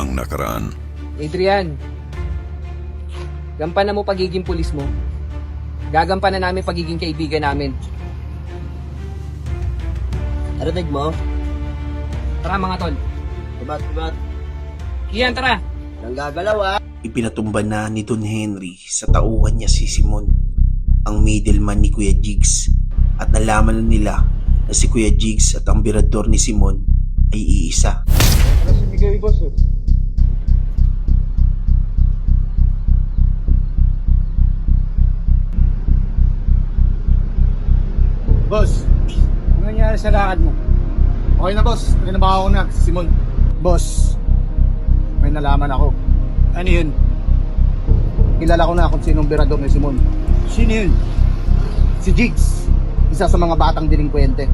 ang nakaraan. Adrian, gampanan mo pagiging pulis mo. Gagampanan namin pagiging kaibigan namin. Narinig mo? Tara mga tol. Ibat. Iyan, tara. Nang gagalaw ah. Ipinatumba na ni Don Henry sa tauhan niya si Simon, ang middleman ni Kuya Jigs, at nalaman na nila na si Kuya Jigs at ang birador ni Simon ay iisa. Ano si Miguel, boss? Boss, Ano nangyari sa lakad mo? okay na boss. Pinabaho ko na si Simon. Boss, may nalaman ako. Ano yun? Kilala ko na kung sinong birador ni Simon. Sino yun? Si Jigs, isa sa mga batang delinkwente.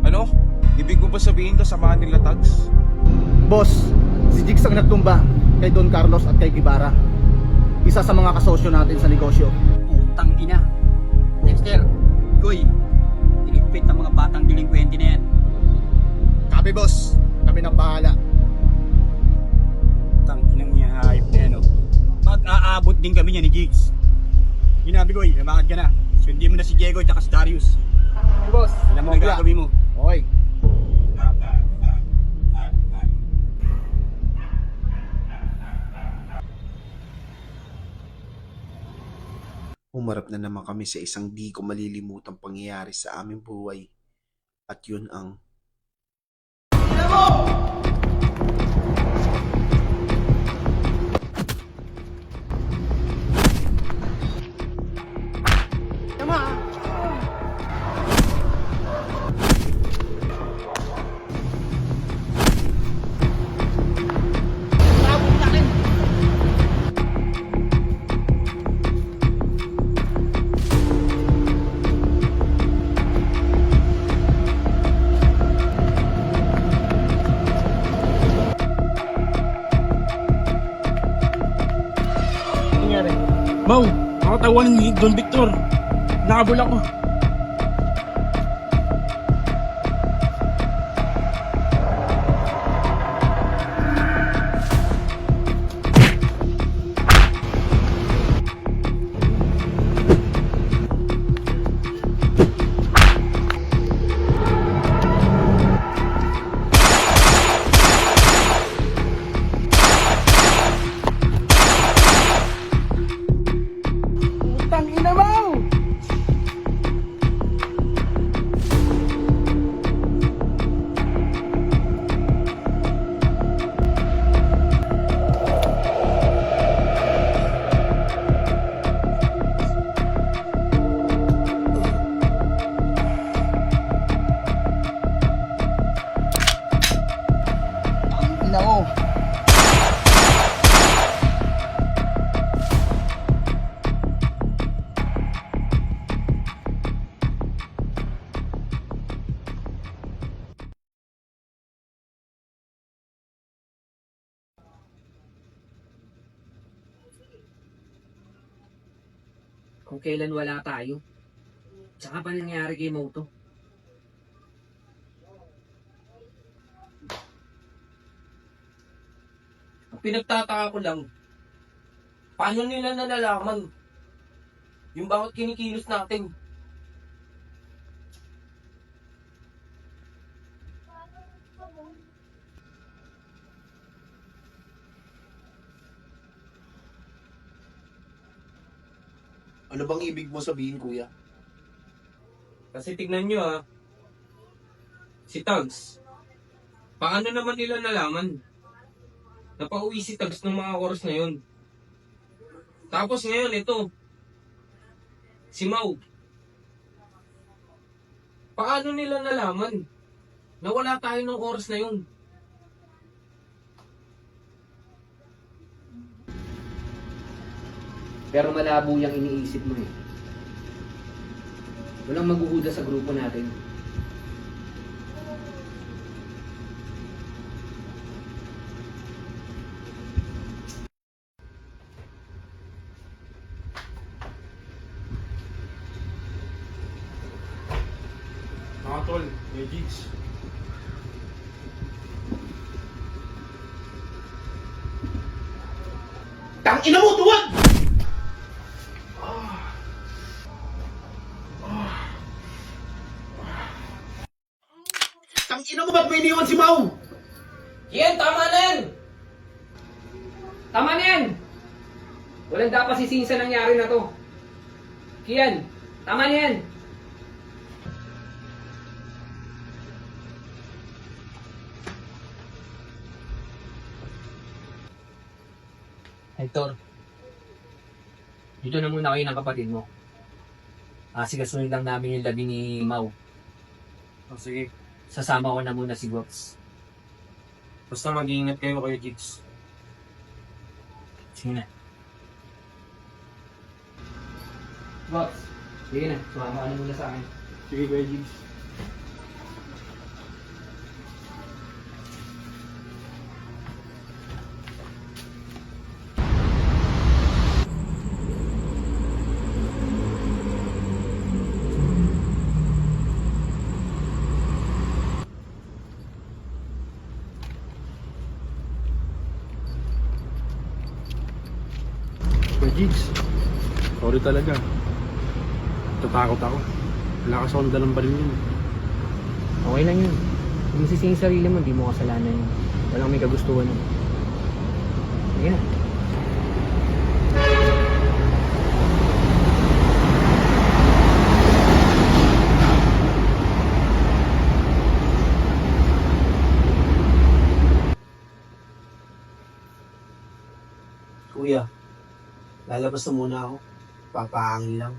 Ano? Ibig mo ba sabihin kasamahan nila Tags? Boss, si Jigs ang nagtumba kay Don Carlos at kay Guevara. Isa sa mga kasosyo natin sa negosyo. Putang ina. Dexter, Goy, iligpit ng mga batang delinkwente na yan. Copy boss. Kami nang bahala. Putang inang niya hayop na yan oh. Mag-aabot din kami niya ni Jigs. Ginabi Goy, namakad ka na. Sundi mo na si Diego at si Darius. Hey, boss. Alam mo ang gagawin mo. Okay. Humarap na naman kami sa isang di ko malilimutang pangyayari sa aming buhay. At yun ang Mau, nakatawan ni Don Victor. Nakabul ako. Putang ina mo! Ina mo. Kung kailan wala tayo. Tsaka pa nangyari kay Moto. Ang pinagtataka ko lang, paano nila nalalaman yung bawat kinikilos natin? Ano bang ibig mo sabihin, kuya? Kasi tignan nyo si Tags, paano naman nila nalaman na pauwi si Tags ng mga oras na yun? Tapos ngayon ito, si Mau, paano nila nalaman na wala tayo ng oras na yun? Pero malabo yung iniisip mo eh. Walang maghuhuda sa grupo natin. Mga tol, Jigs. Tangina mo, tuwag! Tangina mo, ba't may iniwan si Mau? Kian, tama na yan! Tama na yan! Walang dapat sisihin sa nangyari na to. Kian, tama na yan! Hector, dito na muna kayo ng kapatid mo. Asikasunin lang namin yung labi ni Mau. Oh, sige. Sasama ko na muna si Gox. Basta mag-iingat kayo, Kuya Jigs. Sige na. Gox, sige na. Sumama ka na muna sa akin. Sige, Kuya Jigs. Kuya Jigs, sorry talaga. Natatakot ako. Wala ka sa onda ng baril yun. Okay lang yun. Kung masisingin sarili mo, di mo kasalanan yun. Walang may kagustuhan yun. Sige na. Kuya, lalabas na muna ako. Papahangin lang.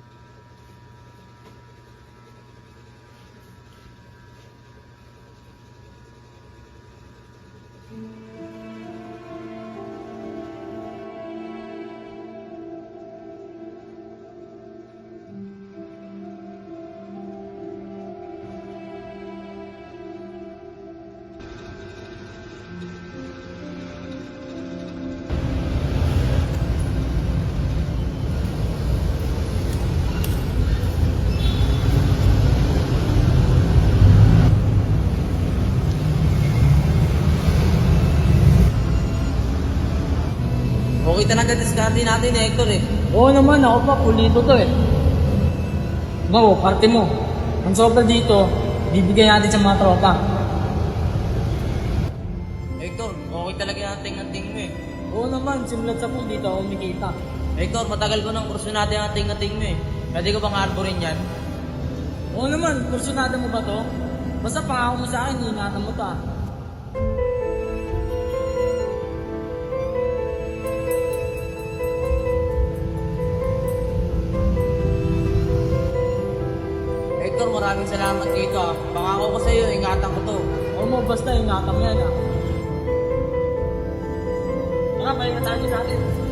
Okay talaga diskarte natin eh, Hector eh. Oo naman, ako pa, pulito to eh. Mau, parte mo. Ang sobra dito, bibigyan natin sa mga tropa. Hector, okay talaga yung anting-anting mo eh. Oo naman, simulat sa pool dito ako kumikita. Hector, matagal ko nang kurso natin ang anting-anting mo eh. Pwede ko bang arborin yan? Oo naman, kursunada mo ba to? Basta pangako mo sa akin, ingatan mo to ah. Hector, maraming salamat dito ah. Pangako ko sa'yo, ingatan ko to. Oo mo, basta ingatan mo yan ah. Tara, balik na tayo sa atin.